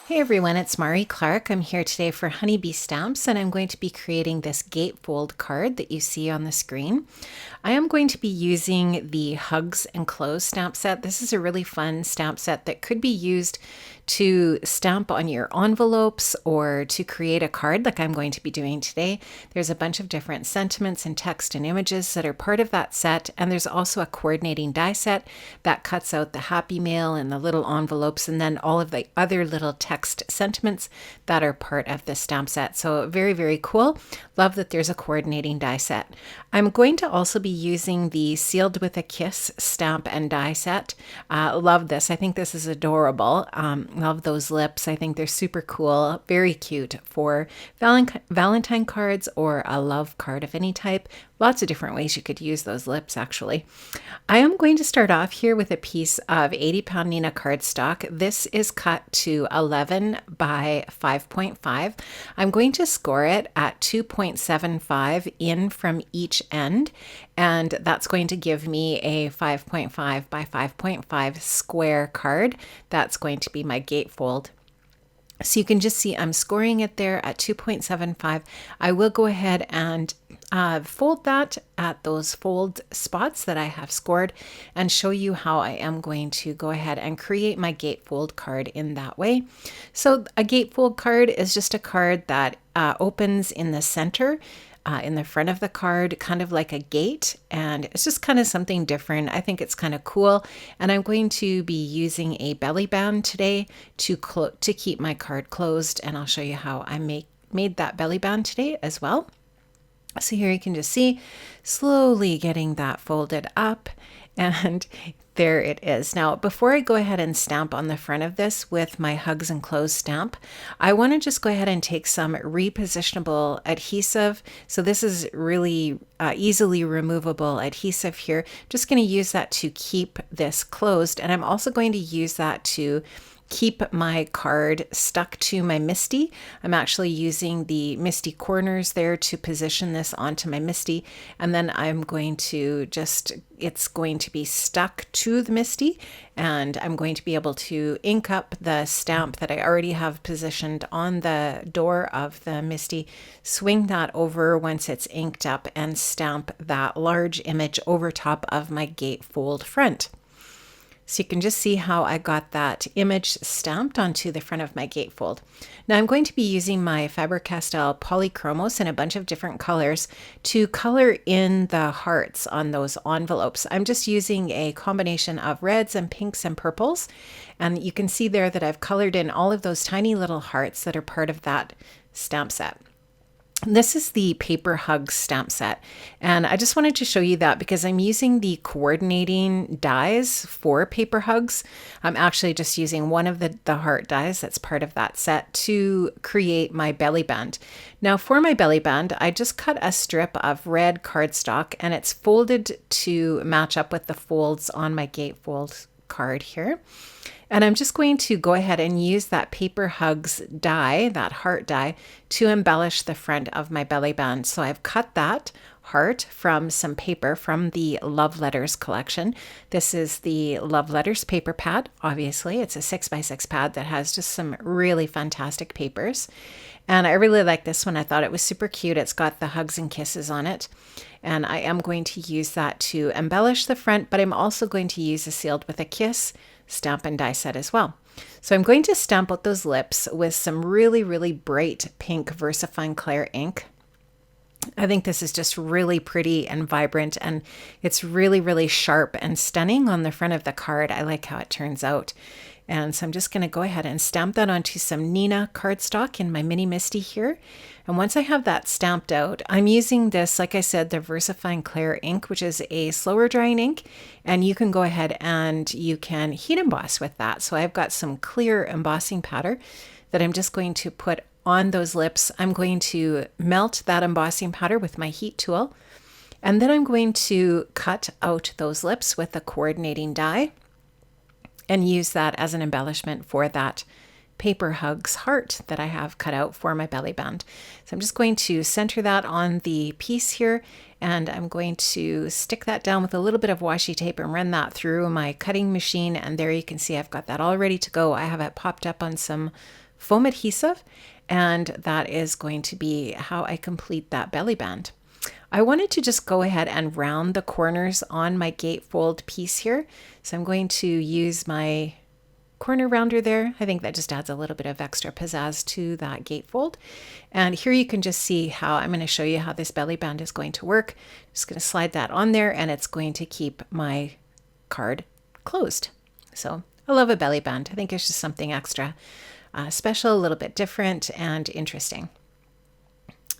Hey everyone, it's Mari Clark. I'm here today for Honeybee Stamps, and I'm going to be creating this gatefold card that you see on the screen. I am going to be using the Hugs and Close stamp set. This is a really fun stamp set that could be used to stamp on your envelopes or to create a card like I'm going to be doing today. There's a bunch of different sentiments and text and images that are part of that set, and there's also a coordinating die set that cuts out the happy mail and the little envelopes and then all of the other little text sentiments that are part of the stamp set. So very, very cool. Love that there's a coordinating die set. I'm going to also be using the Sealed with a Kiss stamp and die set. Love this. I think this is adorable. Love those lips. I think they're super cool. Very cute for Valentine cards or a love card of any type. Lots of different ways you could use those lips, actually. I am going to start off here with a piece of 80 pound Neenah cardstock. This is cut to 11 by 5.5. I'm going to score it at 2.75 in from each end, and that's going to give me a 5.5 by 5.5 square card. That's going to be my gatefold. So you can just see I'm scoring it there at 2.75. I will go ahead and fold that at those fold spots that I have scored and show you how I am going to go ahead and create my gatefold card in that way. So a gatefold card is just a card that opens in the center. In the front of the card, kind of like a gate, and it's just kind of something different. I think it's kind of cool, and I'm going to be using a belly band today to keep my card closed, and I'll show you how I made that belly band today as well. So here you can just see slowly getting that folded up, and there it is. Now, before I go ahead and stamp on the front of this with my Hugs and Close stamp, I want to just go ahead and take some repositionable adhesive. So this is really easily removable adhesive here. Just going to use that to keep this closed, and I'm also going to use that to keep my card stuck to my MISTI. I'm actually using the MISTI corners there to position this onto my MISTI, and then I'm going to it's going to be stuck to the MISTI, and I'm going to be able to ink up the stamp that I already have positioned on the door of the MISTI, swing that over once it's inked up, and stamp that large image over top of my gatefold front. So you can just see how I got that image stamped onto the front of my gatefold. Now I'm going to be using my Faber-Castell Polychromos in a bunch of different colors to color in the hearts on those envelopes. I'm just using a combination of reds and pinks and purples. And you can see there that I've colored in all of those tiny little hearts that are part of that stamp set. This is the Paper Hugs stamp set, and I just wanted to show you that because I'm using the coordinating dies for Paper Hugs. I'm actually just using one of the heart dies that's part of that set to create my belly band. Now for my belly band, I just cut a strip of red cardstock, and it's folded to match up with the folds on my gatefold card here. And I'm just going to go ahead and use that Paper Hugs die, that heart die, to embellish the front of my belly band. So I've cut that heart from some paper from the Love Letters collection. This is the Love Letters paper pad. Obviously, it's a 6x6 pad that has just some really fantastic papers. And I really like this one. I thought it was super cute. It's got the hugs and kisses on it. And I am going to use that to embellish the front, but I'm also going to use a Sealed with a Kiss stamp and die set as well. So I'm going to stamp out those lips with some really, really bright pink VersaFine Clair ink. I think this is just really pretty and vibrant, and it's really, really sharp and stunning on the front of the card. I like how it turns out. And so I'm just going to go ahead and stamp that onto some Neenah cardstock in my mini MISTI here. And once I have that stamped out, I'm using this, like I said, the VersaFine Clair ink, which is a slower drying ink. And you can go ahead and you can heat emboss with that. So I've got some clear embossing powder that I'm just going to put on those lips. I'm going to melt that embossing powder with my heat tool. And then I'm going to cut out those lips with a coordinating die and use that as an embellishment for that Paper Hugs heart that I have cut out for my belly band. So I'm just going to center that on the piece here, and I'm going to stick that down with a little bit of washi tape and run that through my cutting machine. And there you can see I've got that all ready to go. I have it popped up on some foam adhesive, and that is going to be how I complete that belly band. I wanted to just go ahead and round the corners on my gatefold piece here. So I'm going to use my corner rounder there. I think that just adds a little bit of extra pizzazz to that gatefold. And here you can just see how I'm going to show you how this belly band is going to work. Just going to slide that on there, and it's going to keep my card closed. So I love a belly band. I think it's just something extra special, a little bit different and interesting.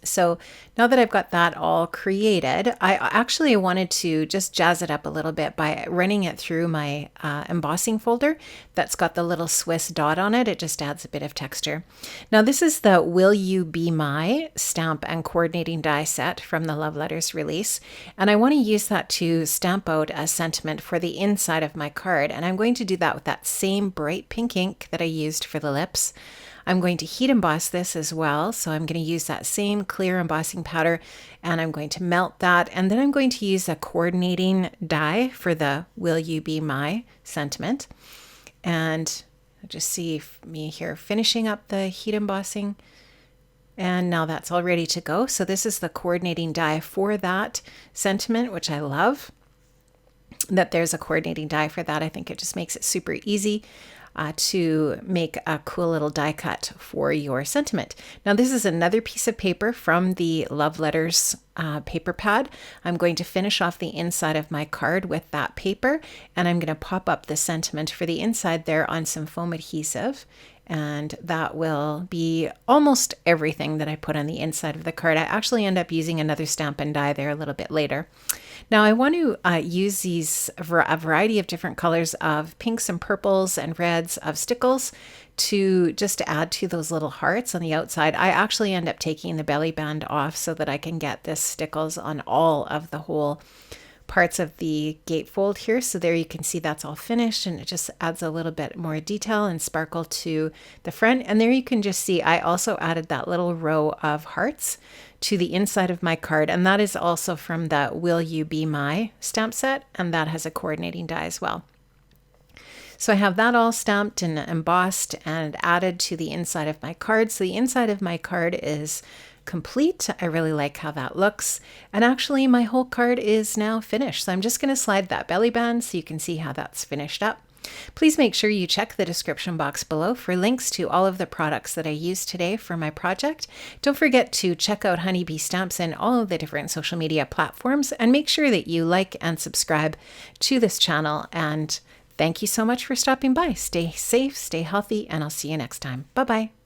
So now that I've got that all created, I actually wanted to just jazz it up a little bit by running it through my embossing folder that's got the little Swiss dot on it. It just adds a bit of texture. Now this is the Will You Be My stamp and coordinating die set from the Love Letters release. And I want to use that to stamp out a sentiment for the inside of my card. And I'm going to do that with that same bright pink ink that I used for the lips. I'm going to heat emboss this as well. So I'm going to use that same clear embossing powder, and I'm going to melt that. And then I'm going to use a coordinating die for the Will You Be My sentiment. And just see me here finishing up the heat embossing. And now that's all ready to go. So this is the coordinating die for that sentiment, which I love that there's a coordinating die for that. I think it just makes it super easy to make a cool little die cut for your sentiment. Now this is another piece of paper from the Love Letters paper pad. I'm going to finish off the inside of my card with that paper, and I'm going to pop up the sentiment for the inside there on some foam adhesive. And that will be almost everything that I put on the inside of the card. I actually end up using another Stampin' Die there a little bit later. Now I want to use a variety of different colors of pinks and purples and reds of stickles to just add to those little hearts on the outside. I actually end up taking the belly band off so that I can get this stickles on all of the whole parts of the gatefold here. So there you can see that's all finished, and it just adds a little bit more detail and sparkle to the front. And there you can just see I also added that little row of hearts to the inside of my card, and that is also from the Will You Be My stamp set, and that has a coordinating die as well. So I have that all stamped and embossed and added to the inside of my card. So the inside of my card is complete. I really like how that looks. And actually my whole card is now finished. So I'm just going to slide that belly band so you can see how that's finished up. Please make sure you check the description box below for links to all of the products that I used today for my project. Don't forget to check out Honeybee Stamps in all of the different social media platforms, and make sure that you like and subscribe to this channel. And thank you so much for stopping by. Stay safe, stay healthy, and I'll see you next time. Bye-bye.